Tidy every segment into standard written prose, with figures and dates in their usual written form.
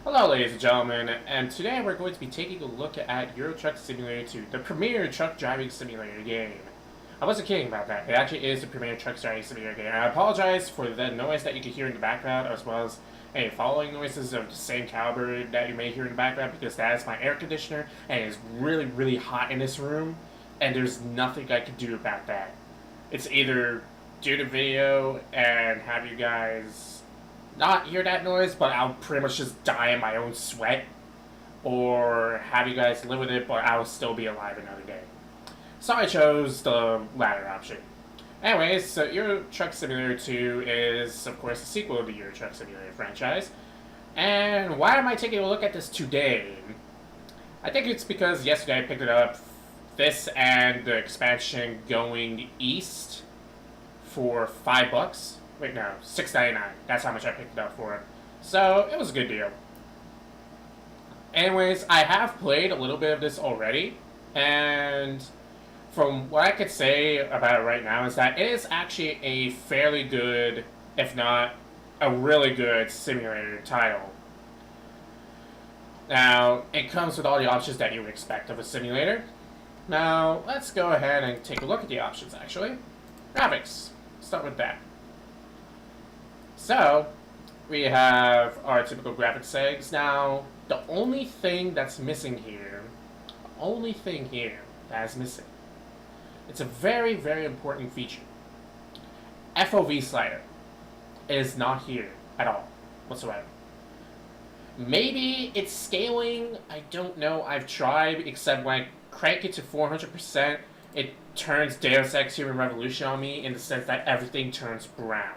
Hello, ladies and gentlemen, and today we're going to be taking a look at Euro Truck Simulator 2, the premier truck driving simulator game. I wasn't kidding about that. It actually is the premier truck driving simulator game. And I apologize for the noise that you can hear in the background, as well as any following noises of the same caliber that you may hear in the background, because that is my air conditioner, and it is really, really hot in this room, and there's nothing I can do about that. It's either do the video and have you guys not hear that noise, but I'll pretty much just die in my own sweat, or have you guys live with it, but I'll still be alive another day. So I chose the latter option. Anyways, so Euro Truck Simulator 2 is, of course, a sequel to the Euro Truck Simulator franchise. And why am I taking a look at this today? I think it's because yesterday I picked it up, this and the expansion Going East, for $5. Wait, no, $6.99. That's how much I picked it up for. So, it was a good deal. Anyways, I have played a little bit of this already, and from what I could say about it right now is that it is actually a fairly good, if not a really good simulator title. Now, it comes with all the options that you would expect of a simulator. Now, let's go ahead and take a look at the options, actually. Graphics. Start with that. So, we have our typical graphic settings. Now, the only thing that's missing here, it's a very, very important feature. FOV slider is not here at all, whatsoever. Maybe it's scaling, I don't know, I've tried, except when I crank it to 400%, it turns Deus Ex Human Revolution on me in the sense that everything turns brown.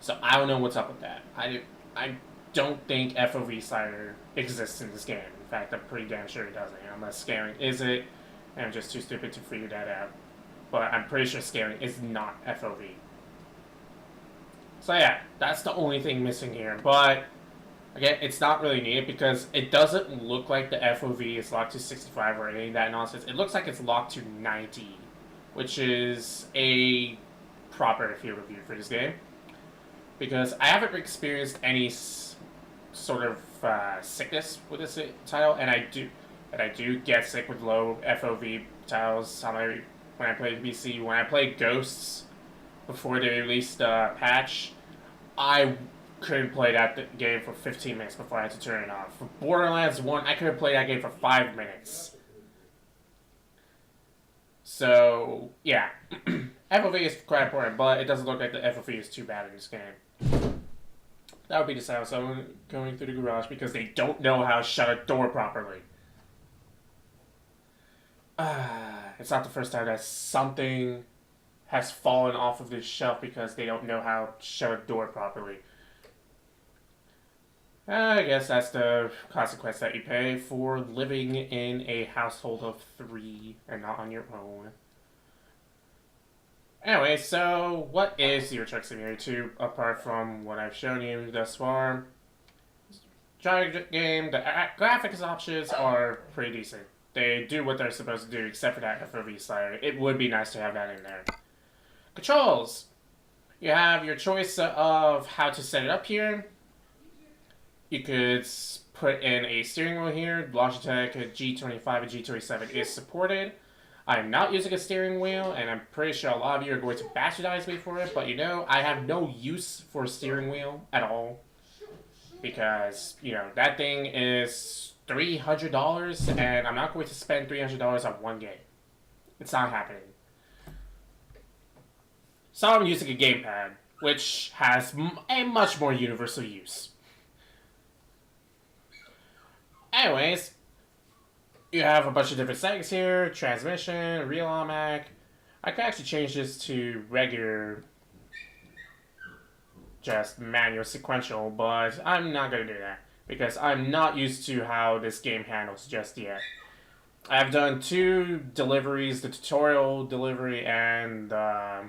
So I don't know what's up with that. I don't think FOV slider exists in this game. In fact, I'm pretty damn sure it doesn't. Unless scaling is it, and I'm just too stupid to figure that out. But I'm pretty sure scaling is not FOV. So yeah, that's the only thing missing here. But again, it's not really needed because it doesn't look like the FOV is locked to 65 or any of that nonsense. It looks like it's locked to 90, which is a proper field of view for this game. Because I haven't experienced any sort of sickness with this title, and I do get sick with low FOV titles. When I play PC, when I played Ghosts before they released the patch, I couldn't play that game for 15 minutes before I had to turn it off. For Borderlands 1, I couldn't play that game for 5 minutes. So, yeah. FOV is quite important, but it doesn't look like the FOV is too bad in this game. That would be the sound of someone going through the garage because they don't know how to shut a door properly. It's not the first time that something has fallen off of this shelf because they don't know how to shut a door properly. I guess that's the consequence that you pay for living in a household of 3 and not on your own. Anyway, so what is Euro Truck Simulator 2 apart from what I've shown you thus far? Driving game, the graphics options are pretty decent. They do what they're supposed to do except for that FOV slider. It would be nice to have that in there. Controls! You have your choice of how to set it up here. You could put in a steering wheel here. Logitech G25 and G27 is supported. I'm not using a steering wheel, and I'm pretty sure a lot of you are going to bastardize me for it, but you know, I have no use for a steering wheel at all. Because, you know, that thing is $300, and I'm not going to spend $300 on one game. It's not happening. So I'm using a gamepad, which has a much more universal use. Anyways, you have a bunch of different settings here. Transmission, real automatic. I could actually change this to regular, just manual sequential, but I'm not going to do that because I'm not used to how this game handles just yet. I've done 2 deliveries, the tutorial delivery and the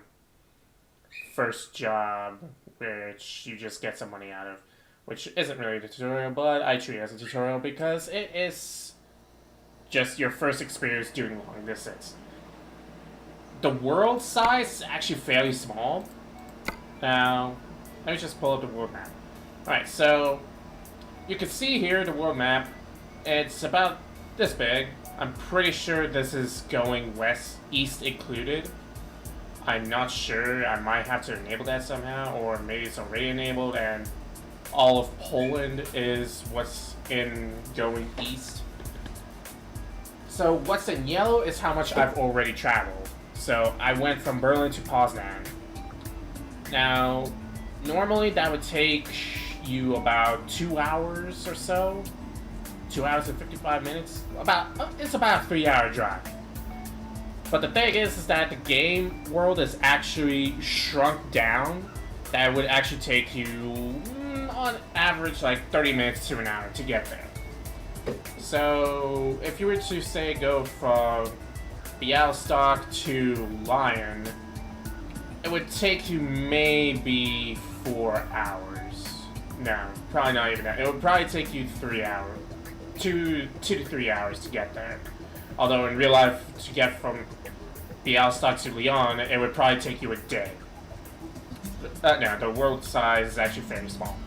first job, which you just get some money out of, which isn't really the tutorial, but I treat it as a tutorial because it is just your first experience doing long distance. The world size is actually fairly small. Now, let me just pull up the world map. Alright, so You can see here the world map. It's about this big. I'm pretty sure this is going west, east included. I'm not sure. I might have to enable that somehow, or maybe it's already enabled and all of Poland is what's in going east. So what's in yellow is how much I've already traveled. So I went from Berlin to Poznan. Now, normally that would take you about 2 hours or so. 2 hours and 55 minutes. It's about a 3-hour drive. But the thing is that the game world is actually shrunk down. That would actually take you, on average, like 30 minutes to an hour to get there. So, if you were to say go from Białystok to Lyon, it would take you maybe 4 hours. No, probably not even that. It would probably take you 3 hours. 2 to 3 hours to get there. Although in real life, to get from Białystok to Lyon, it would probably take you a day. No, the world size is actually fairly small.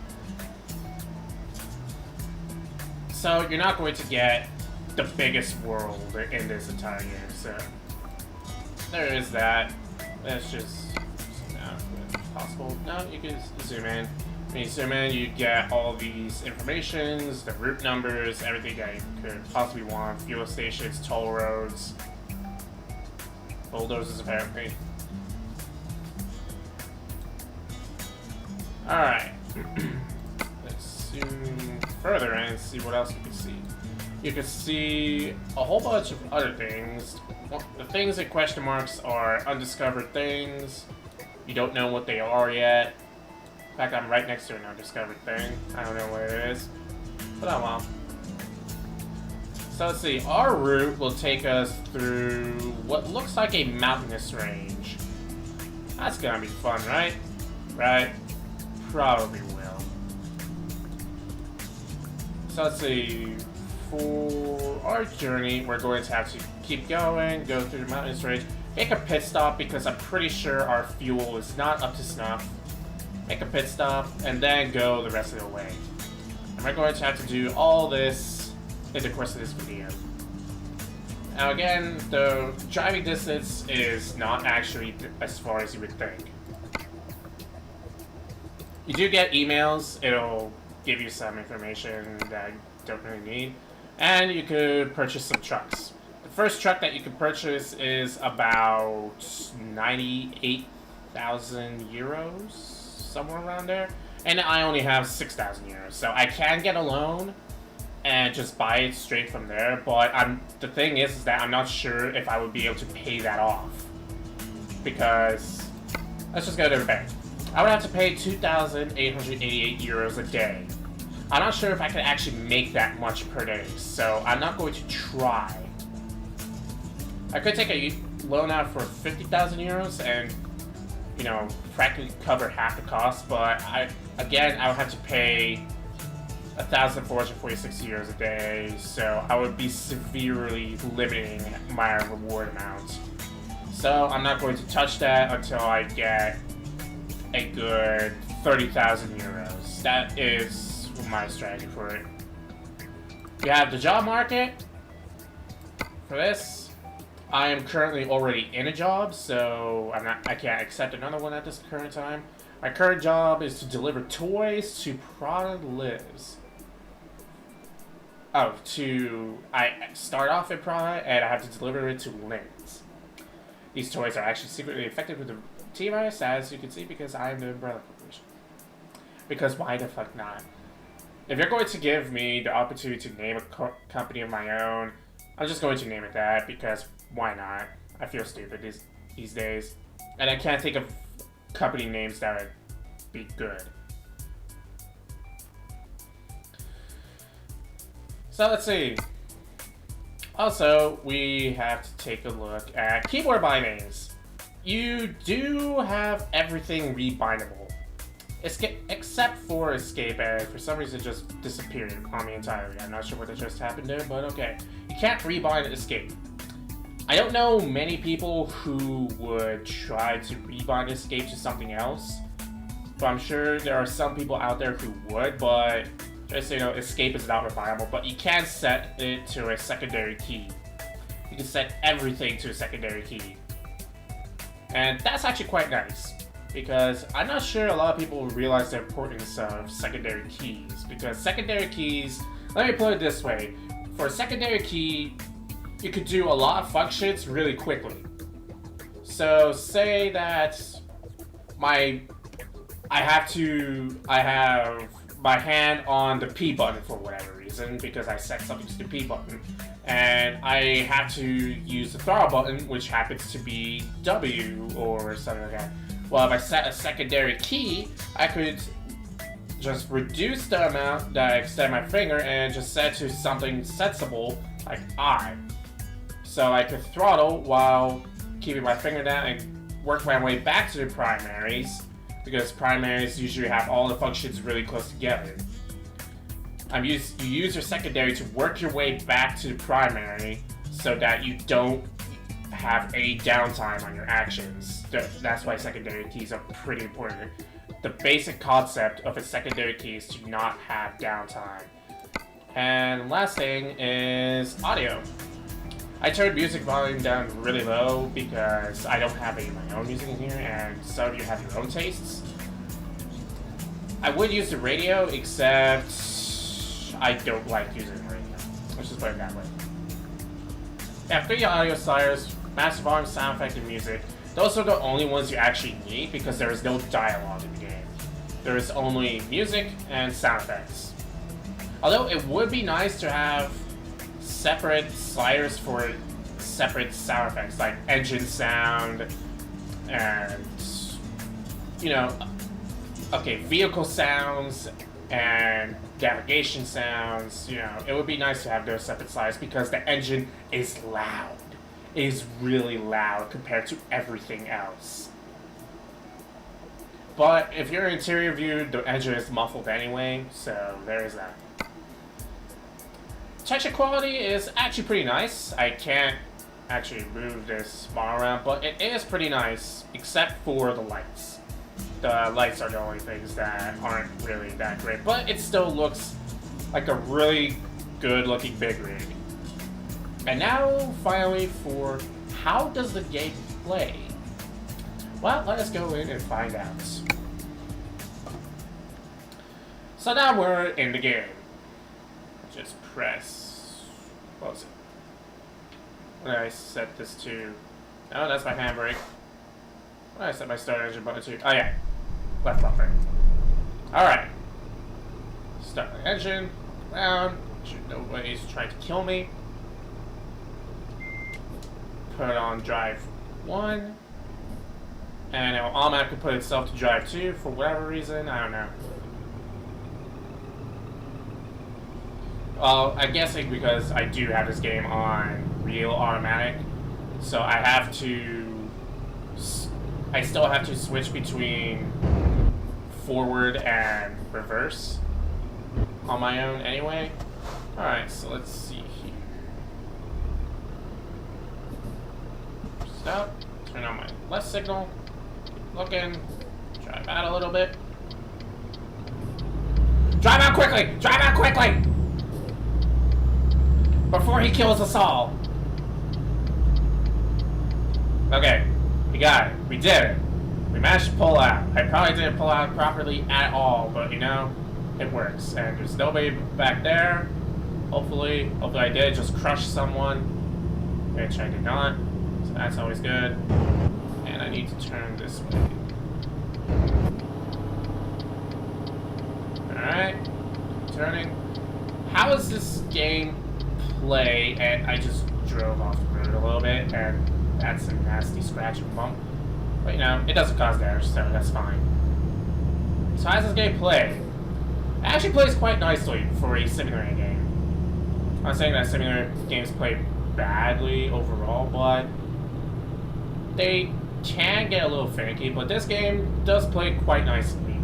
So you're not going to get the biggest world in this entire game, so there is that. That's just possible. No, you can zoom in. When you zoom in, you get all these informations, the route numbers, everything that you could possibly want. Fuel stations, toll roads, bulldozers apparently. Alright. Let's zoom further in and see what else you can see. You can see a whole bunch of other things. The things in question marks are undiscovered things. You don't know what they are yet. In fact, I'm right next to an undiscovered thing. I don't know what it is. But oh well. So let's see. Our route will take us through what looks like a mountainous range. That's gonna be fun, right? Right? Probably will. So let's see. For our journey, we're going to have to keep going, go through the mountainous range, make a pit stop because I'm pretty sure our fuel is not up to snuff. Make a pit stop, and then go the rest of the way. And we're going to have to do all this in the course of this video. Now again, the driving distance is not actually as far as you would think. You do get emails, it'll give you some information that you don't really need. And you could purchase some trucks. The first truck that you can purchase is about 98,000 euros, somewhere around there. And I only have 6,000 euros, so I can get a loan and just buy it straight from there. But the thing is that I'm not sure if I would be able to pay that off. Because, let's just go to the bank. I would have to pay 2,888 euros a day. I'm not sure if I can actually make that much per day, so I'm not going to try. I could take a loan out for 50,000 euros and, you know, practically cover half the cost, but I would have to pay 1,446 euros a day, so I would be severely limiting my reward amount. So I'm not going to touch that until I get a good 30,000 euros. That is my strategy for it. You have the job market. For this, I am currently already in a job, so I can't accept another one at this current time. My current job is to deliver toys to Prada Lives. I start off at Prada and I have to deliver it to Linz. These toys are actually secretly infected with the T-virus, as you can see, because I am the Umbrella Corporation. Because why the fuck not? If you're going to give me the opportunity to name a company of my own, I'm just going to name it that, because why not? I feel stupid these days. And I can't think of company names that would be good. So let's see. Also, we have to take a look at keyboard bindings. You do have everything rebindable. Except for Escape, and for some reason it just disappeared on me entirely. I'm not sure what that just happened there, but okay. You can't rebind Escape. I don't know many people who would try to rebind Escape to something else, but I'm sure there are some people out there who would, but just so you know, escape is not reliable, but you can set it to a secondary key. You can set everything to a secondary key. And that's actually quite nice, because I'm not sure a lot of people realize the importance of secondary keys, because secondary keys, let me put it this way, for a secondary key, you could do a lot of functions really quickly. So say that I have my hand on the P button for whatever reason, because I set something to the P button, and I have to use the throttle button, which happens to be W or something like that. Well, if I set a secondary key, I could just reduce the amount that I extend my finger and just set to something sensible like I. So I could throttle while keeping my finger down and work my way back to the primaries, because primaries usually have all the functions really close together. You use your secondary to work your way back to the primary so that you don't have any downtime on your actions. That's why secondary keys are pretty important. The basic concept of a secondary key is to not have downtime. And last thing is audio. I turned music volume down really low because I don't have any of my own music in here, and some of you have your own tastes. I would use the radio, except I don't like using the radio. Let's just put it that way. I have 3 audio sliders, master volume, sound effect, and music. Those are the only ones you actually need because there is no dialogue in the game. There is only music and sound effects. Although it would be nice to have separate sliders for separate sound effects, like engine sound and, vehicle sounds and navigation sounds. It would be nice to have those separate sliders because the engine is loud. It is really loud compared to everything else. But if you're in interior view, the engine is muffled anyway, so there is that. Texture quality is actually pretty nice. I can't actually move this bar around, but it is pretty nice, except for the lights. The lights are the only things that aren't really that great, but it still looks like a really good looking big rig. And now, finally, for how does the game play? Well, let us go in and find out. So now we're in the game. Just press, what was it? What did I set this to? Oh, that's my handbrake. What did I set my start engine button to? Oh yeah, left bumper. Alright. Start my engine, around, nobody's trying to kill me. Put it on drive 1. And it will automatically put itself to drive 2 for whatever reason, I don't know. Well, I'm guessing because I do have this game on real automatic, so I still have to switch between forward and reverse on my own anyway. Alright, so let's see here. Stop, turn on my left signal, keep looking, drive out a little bit. Drive out quickly! Drive out quickly! Before he kills us all. Okay, we got it. We did it. We managed to pull out. I probably didn't pull out properly at all, but it works. And there's nobody back there. Hopefully I did just crush someone, which I did not. So that's always good. And I need to turn this way. Alright, turning. How is this game play? And I just drove off the road a little bit, and that's a nasty scratch and bump. But it doesn't cause damage, so that's fine. So how does this game play? It actually plays quite nicely for a simulator game. I'm not saying that simulator games play badly overall, but they can get a little finicky, but this game does play quite nicely.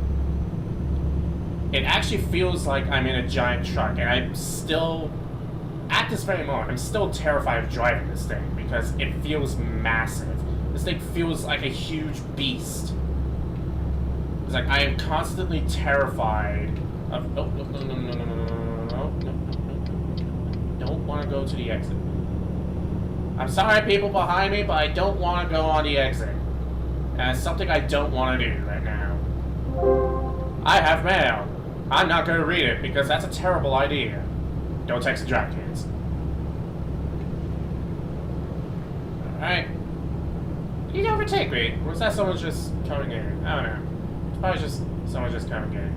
It actually feels like I'm in a giant truck, and I'm still, at this very moment, I'm still terrified of driving this thing because it feels massive. This thing feels like a huge beast. It's like I am constantly terrified no, no, no, no, no, no, no, no, no, no, no. Don't want to go to the exit. I'm sorry, people behind me, but I don't want to go on the exit. And it's something I don't want to do right now. I have mail. I'm not going to read it because that's a terrible idea. Don't text and drive, kids. Alright. Did you overtake me? Or was that someone just coming in? I don't know. It's probably just someone just coming in.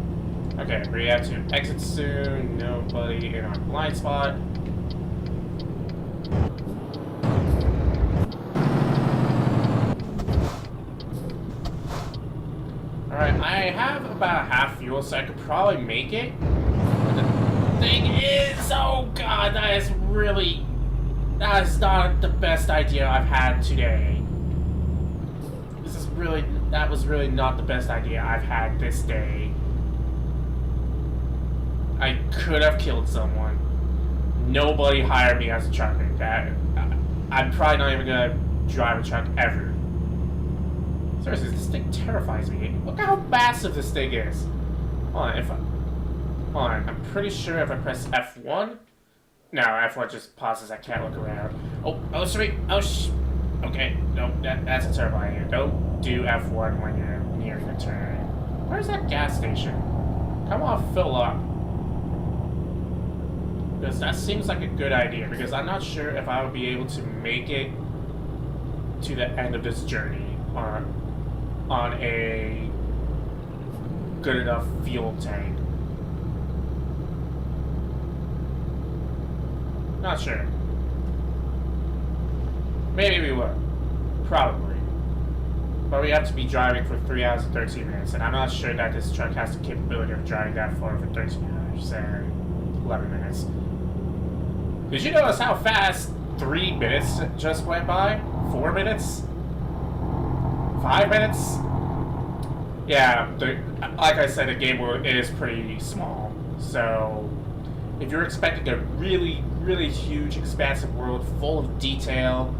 Okay, we have to exit soon. Nobody in our blind spot. Alright, I have about half fuel, so I could probably make it. But the thing is, oh god, that is not the best idea I've had today. That was really not the best idea I've had this day. I could have killed someone. Nobody hired me as a trucker. I'm probably not even gonna drive a truck ever. Seriously, this thing terrifies me. Look how massive this thing is. Hold on, I'm pretty sure if I press F1... No, F1 just pauses, I can't look around. Oh, sorry, okay, no, that's a terrible idea. Don't do F1 when you're nearing a turn. Where's that gas station? Come on, fill up. Because that seems like a good idea, because I'm not sure if I would be able to make it to the end of this journey on a good enough fuel tank. Not sure. Maybe we will. Probably. But we have to be driving for 3 hours and 13 minutes, and I'm not sure that this truck has the capability of driving that far for 13 hours and 11 minutes. Did you notice how fast 3 minutes just went by? 4 minutes? 5 minutes? Yeah, like I said, the game is pretty small. So, if you're expecting a really, really huge, expansive world full of detail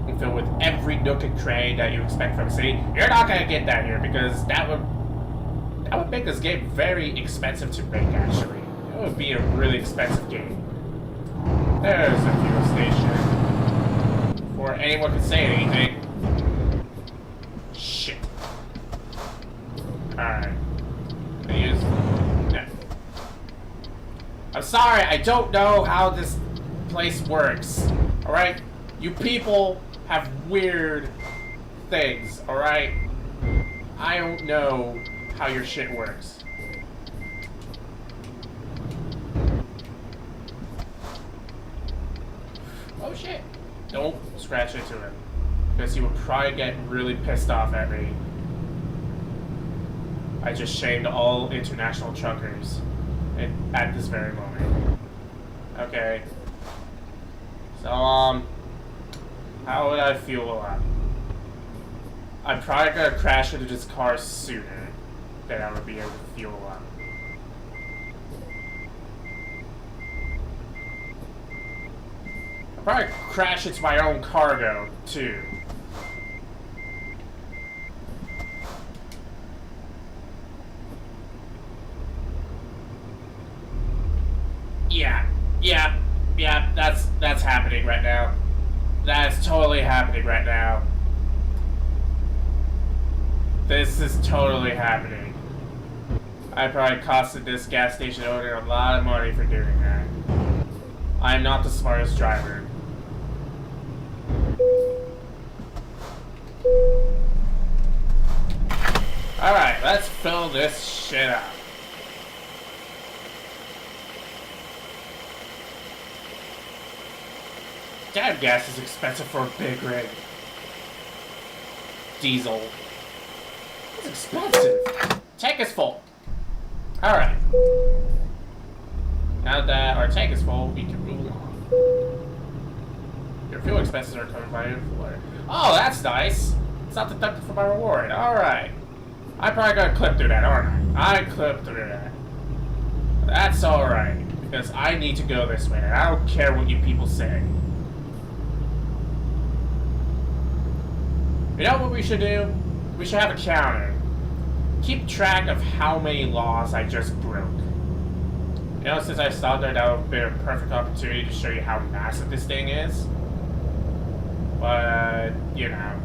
and filled with every nook and cranny that you expect from a city, you're not going to get that here, because that would make this game very expensive to make, actually. It would be a really expensive game. There's a fuel station. Before anyone can say anything. Shit. Alright. No. I'm sorry, I don't know how this place works. Alright? You people have weird things, alright? I don't know how your shit works. Oh shit. Don't scratch into him. Because he would probably get really pissed off at me. I just shamed all international truckers at this very moment. Okay. So, how would I fuel up? I'm probably gonna crash into this car sooner than I would be able to fuel up. I'll probably crash into my own cargo, too. Yeah, that's happening right now. That is totally happening right now. This is totally happening. I probably costed this gas station owner a lot of money for doing that. I'm not the smartest driver. Alright, let's fill this shit up. Damn, gas is expensive for a big rig. Diesel. It's expensive. Tank is full. Alright. Now that our tank is full, we can move on. Your fuel expenses are covered by your employer. Oh, that's nice. It's not deducted from my reward. Alright. I probably gotta clip through that, aren't I? I clipped through that. That's alright. Because I need to go this way. I don't care what you people say. You know what we should do? We should have a counter. Keep track of how many laws I just broke. You know, since I stopped there, that would be a perfect opportunity to show you how massive this thing is. But, you know,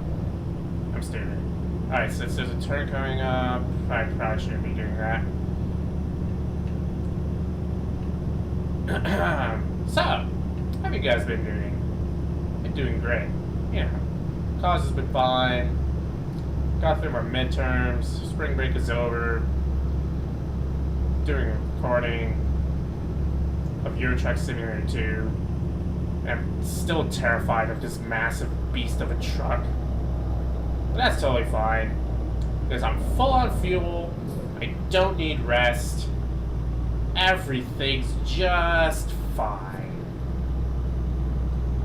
I'm stupid. Alright, since there's a turn coming up, I probably shouldn't be doing that. So, how have you guys been doing? Been doing great. You know, college has been fine. Got through my midterms. Spring break is over. Doing a recording of Euro Truck Simulator 2. I'm still terrified of this massive beast of a truck. But that's totally fine. Because I'm full on fuel. I don't need rest. Everything's just fine.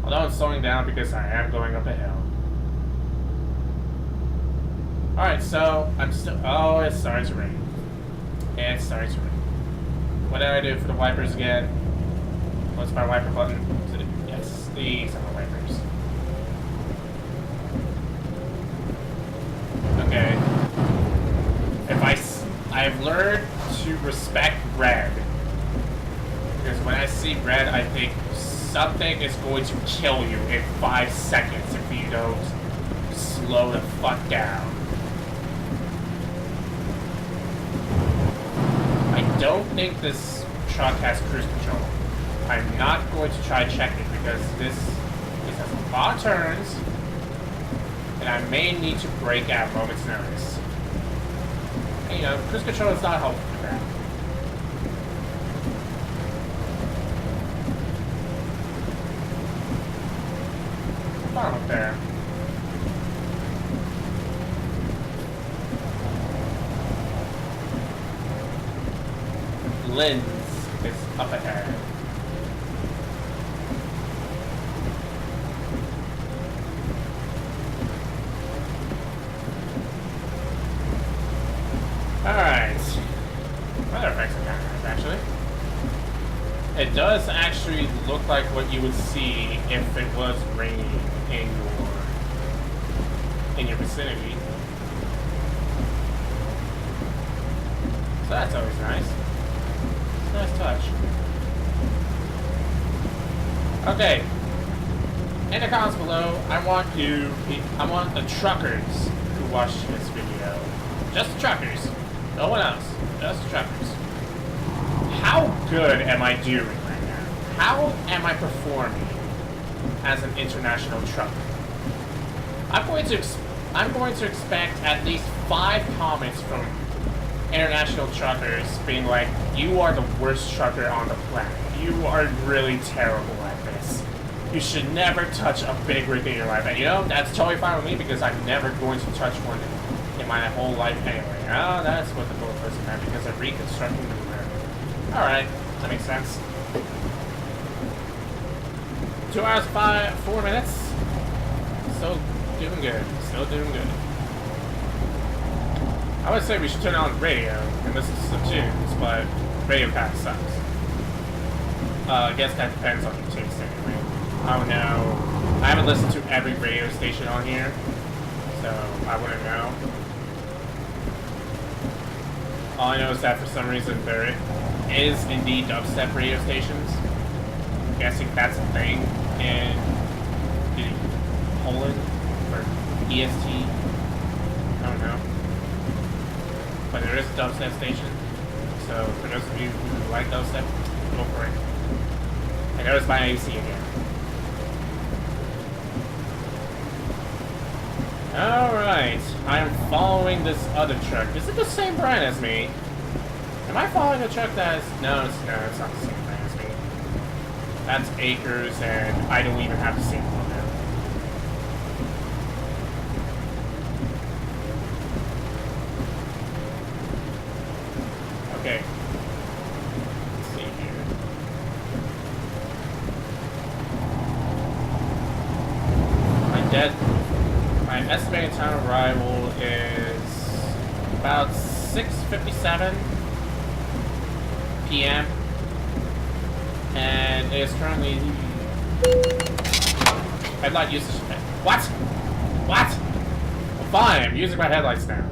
Although I'm slowing down because I am going up a hill. Alright, so I'm still... Oh, it's starting to rain. It's starting to rain. What did I do for the wipers again? What's my wiper button? Yes, these are the wipers. Okay. I've learned to respect red. Because when I see red, I think something is going to kill you in 5 seconds if you don't slow the fuck down. I don't think this truck has cruise control. I'm not going to try check it because this has a lot of turns, and I may need to brake at a moment's notice. And, you know, cruise control is not helpful for that. Farm up there. Lens is up ahead. Alright. Weather effects are kind of nice, actually. It does actually look like what you would see if it was raining in your vicinity. So that's always nice. Nice touch. Okay. In the comments below, I want the truckers who watch this video. Just the truckers. No one else. Just the truckers. How good am I doing right now? How am I performing as an international trucker? I'm going to expect at least 5 comments from international truckers being like, you are the worst trucker on the planet. You are really terrible at this. You should never touch a big rig in your life. And you know, that's totally fine with me because I'm never going to touch one in my whole life anyway. Oh, that's what the bullet person meant because I'm reconstructing the rear. Alright, that makes sense. 2 hours, 4 minutes. Still doing good. Still doing good. I would say we should turn on the radio and listen to some tunes, but radio kind of sucks. I guess that depends on your taste anyway. I don't know. I haven't listened to every radio station on here, so I wouldn't know. All I know is that for some reason there is indeed dubstep radio stations. I'm guessing that's a thing in Poland or EST. I don't know. But there is a dubstep station, so for those of you who like dubstep, go for it. And there's my AC again. Alright, I am following this other truck. Is it the same brand as me? Am I following a truck that is... No, it's not the same brand as me. That's Acres, and I don't even have the same one now. Okay. Let's see here. My estimated time of arrival is about 6:57 p.m. and it is currently headlight usage. What? What? Well, fine, I'm using my headlights now.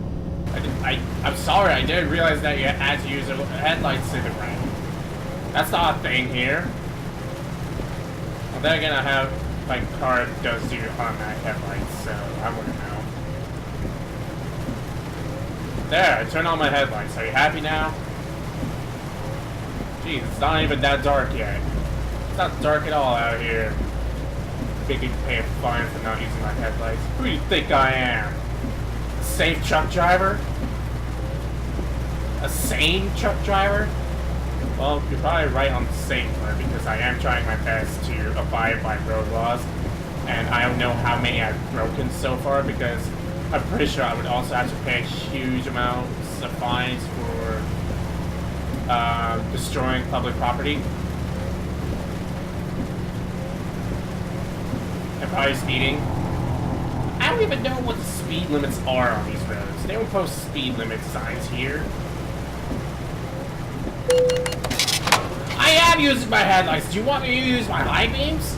I'm sorry, I didn't realize that you had to use the headlights in the rain. That's not a thing here. Well, then again, I have my car does do automatic headlights, so I wouldn't know. There, I turned on my headlights. Are you happy now? Jeez, it's not even that dark yet. It's not dark at all out here. Making me pay a fine for not using my headlights. Who do you think I am? A safe truck driver? A sane truck driver? Well, you're probably right on the same part because I am trying my best to abide by road laws. And I don't know how many I've broken so far because I'm pretty sure I would also have to pay huge amounts of fines for destroying public property. And probably speeding. I don't even know what the speed limits are on these roads. They don't post speed limit signs here. I am using my headlights. Do you want me to use my high beams?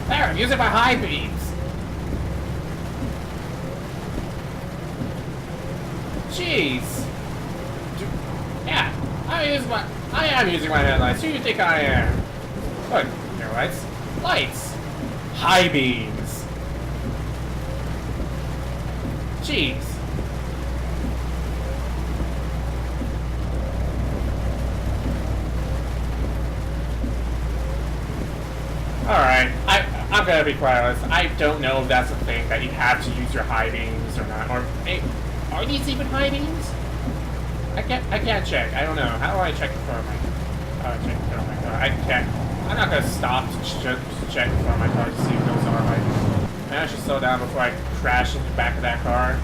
There, I'm using my high beams. Jeez. Yeah, I am using my headlights. Who do you think I am? Look, your lights. Lights. High beams. Jeez. Alright, I'm gonna be quite honest. I don't know if that's a thing that you have to use your high beams or not. Or hey, are these even high beams? I can't check. I don't know. How do I check the front of my check the front of my car? I can't. I'm not gonna stop to check the front of my car to see if those are high beams. Maybe I should slow down before I crash into the back of that car.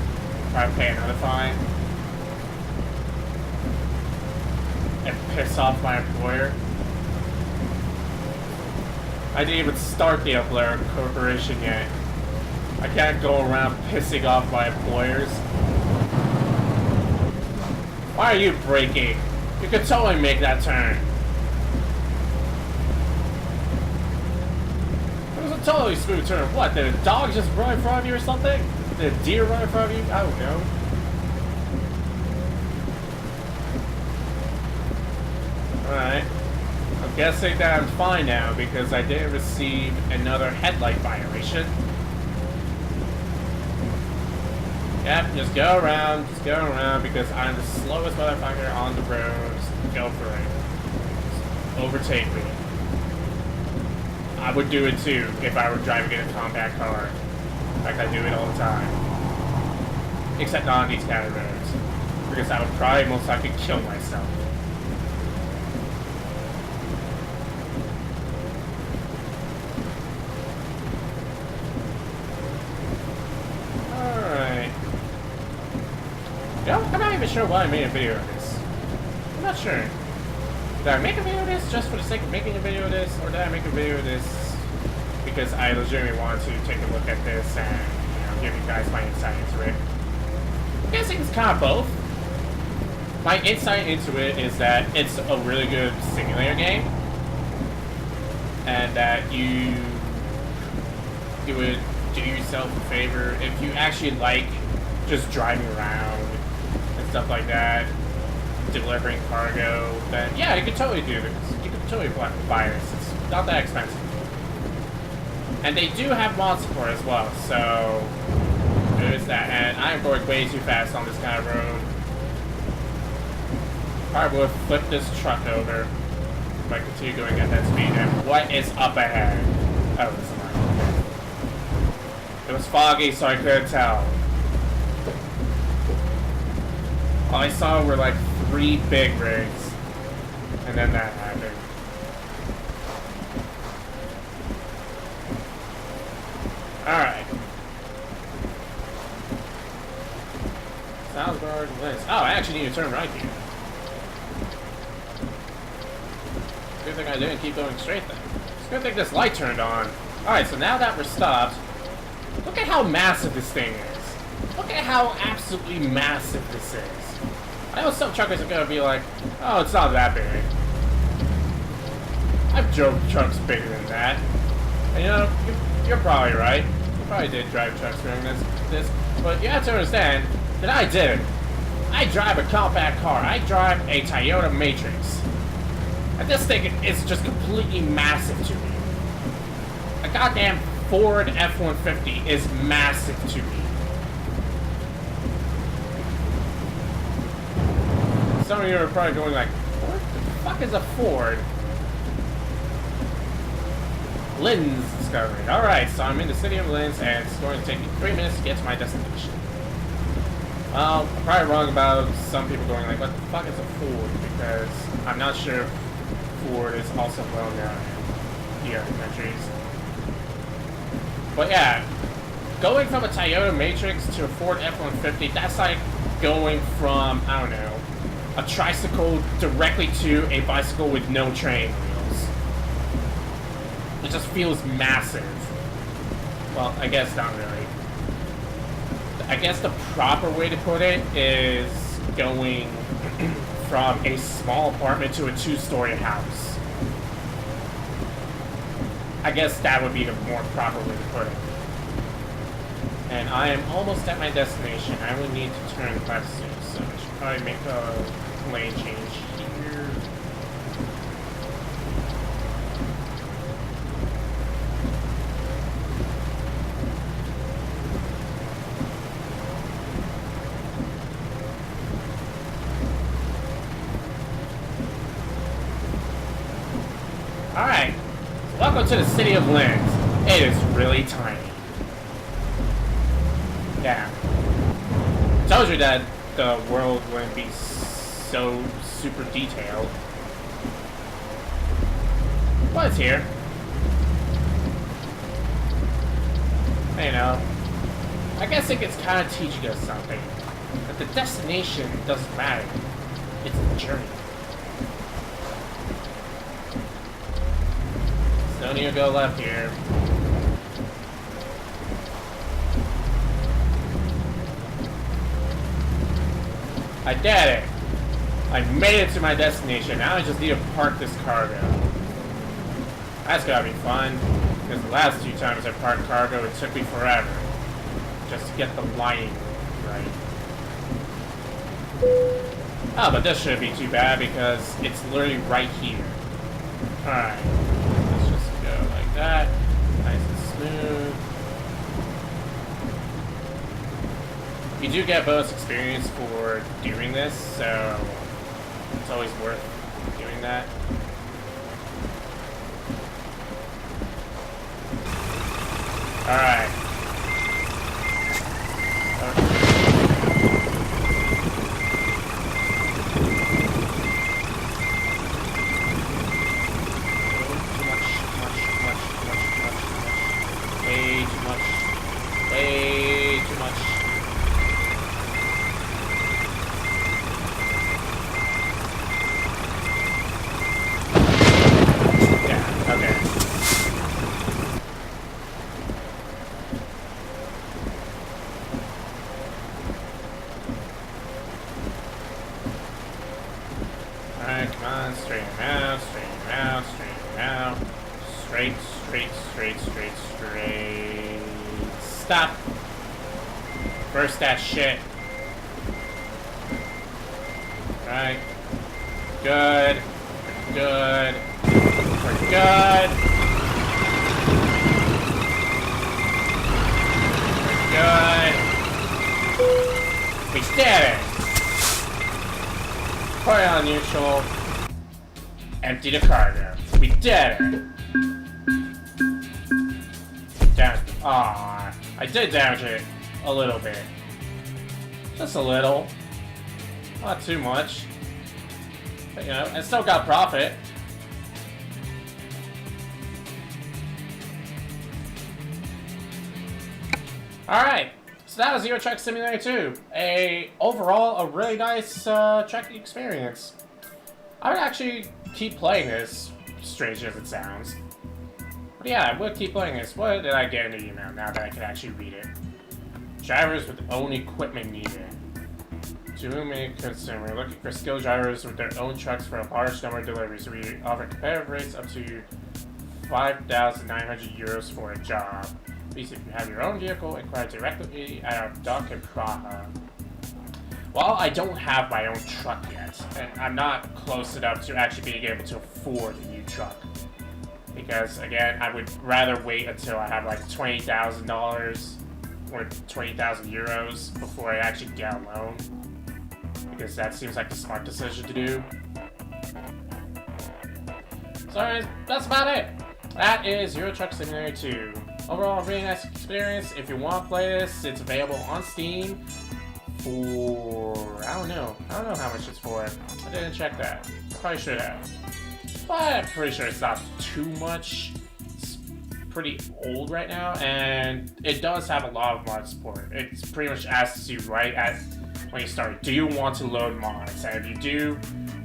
Try to pay another fine. And piss off my employer. I didn't even start the Blair Corporation yet. I can't go around pissing off my employers. Why are you braking? You could totally make that turn. It was a totally smooth turn. What, did a dog just run in front of you or something? Did a deer run in front of you? I don't know. Alright. I'm guessing that I'm fine now because I didn't receive another headlight violation. Yep, just go around because I'm the slowest motherfucker on the road. Just go for it. Just overtake me. I would do it too if I were driving in a compact car. Like I do it all the time. Except not on these kind of roads. Because I would probably most likely kill myself. I'm not even sure why I made a video of this. I'm not sure. Did I make a video of this just for the sake of making a video of this? Or did I make a video of this because I legitimately wanted to take a look at this and, you know, give you guys my insight into it? I'm guessing it's kind of both. My insight into it is that it's a really good simulator game. And that you would do yourself a favor if you actually like just driving around and stuff like that, delivering cargo, then yeah, you could totally do this. You could totally buy this. It's not that expensive. And they do have mod support as well, so there's that. And I'm going way too fast on this kind of road. Probably would flip this truck over if I continue going at that speed. And what is up ahead? Oh, it's not. It was foggy, so I couldn't tell. All I saw were like 3 big rigs, and then that happened. Alright. Salzburg, Liz. Oh, I actually need to turn right here. Good thing I didn't keep going straight then. It's a good thing this light turned on. Alright, so now that we're stopped, look at how massive this thing is. Look at how absolutely massive this is. I know some truckers are gonna be like, oh, it's not that big. I've drove trucks bigger than that. And you know, you're probably right. You probably did drive trucks during this. But you have to understand that I did. I drive a compact car. I drive a Toyota Matrix. And this thing is just completely massive to me. A goddamn Ford F-150 is massive to me. Some of you are probably going like, what the fuck is a Ford? Linz discovered. Alright, so I'm in the city of Linz, and it's going to take me 3 minutes to get to my destination. Well, I'm probably wrong about some people going like, what the fuck is a Ford? Because I'm not sure if Ford is also well known in the other countries. But yeah, going from a Toyota Matrix to a Ford F-150, that's like going from, I don't know, a tricycle directly to a bicycle with no training wheels. It just feels massive. Well, I guess not really. I guess the proper way to put it is going from a small apartment to a 2-story house. I guess that would be the more proper way to put it. And I am almost at my destination. I only need to turn left soon, so I should probably make a lane change here. Alright, welcome to the city of Linz. It is really tiny. Yeah. Told you that the world wouldn't be so super detailed. But it's here. You know, I guess it gets kind of teaching us something. That the destination doesn't matter. It's the journey. No need to go left here. I did it! I made it to my destination. Now I just need to park this cargo. That's gotta be fun. Because the last 2 times I parked cargo, it took me forever. Just to get the lighting right. Oh, but this shouldn't be too bad because it's literally right here. Alright. Let's just go like that. Nice and smooth. You do get bonus experience for doing this, so it's always worth doing that. Alright. Way too much. Yeah, okay. Alright, come on, straighten out, straighten out, straighten out. Straight, straight, straight, straight, straight. Stop. Burst that shit. Right. Good. Good. We're good. We're good. We did it. Put it on neutral. Empty the cargo. We did it. Damn. Aww. I did damage it a little bit. Just a little. Not too much. But, you know, I still got profit. Alright. So that was Euro Truck Simulator 2. Overall, a really nice trucking experience. I would actually keep playing this, strange as it sounds. But yeah, I would keep playing this. What did I get in the email now that I can actually read it? Drivers with own equipment needed. To whom may concern, we're looking for skilled drivers with their own trucks for a large number of deliveries. We offer competitive rates up to 5,900 euros for a job. Please, if you have your own vehicle, inquire directly at our dock in Praha. Well, I don't have my own truck yet, and I'm not close enough to actually being able to afford a new truck. Because, again, I would rather wait until I have like $20,000 or 20,000 euros before I actually get a loan. Because that seems like the smart decision to do. So that's about it. That is Euro Truck Simulator 2. Overall, really nice experience. If you want to play this, it's available on Steam for... I don't know how much it's for. I didn't check that. I probably should have. But I'm pretty sure it's not too much. It's pretty old right now, and it does have a lot of mod support. It's pretty much asks you right at when you start, do you want to load mods? And if you do,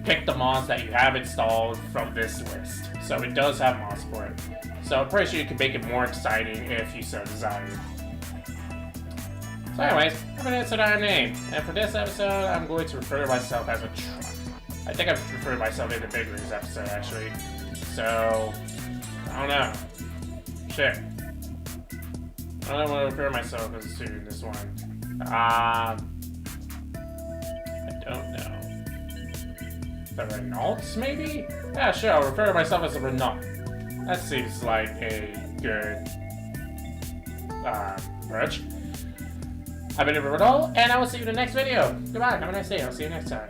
pick the mods that you have installed from this list. So it does have mod support. So I'm pretty sure you can make it more exciting if you so desire. So anyways, I'm going to answer our name. And for this episode, I'm going to refer to myself as a truck. I think I've referred to myself in the Big Rigs episode, actually. So, I don't know. Shit. I don't want to refer to myself as to this one. I don't know. The Renault, maybe? Yeah, sure, I'll refer to myself as a Renault. That seems like a good approach. I've been Renault, and I will see you in the next video. Goodbye, have a nice day, I'll see you next time.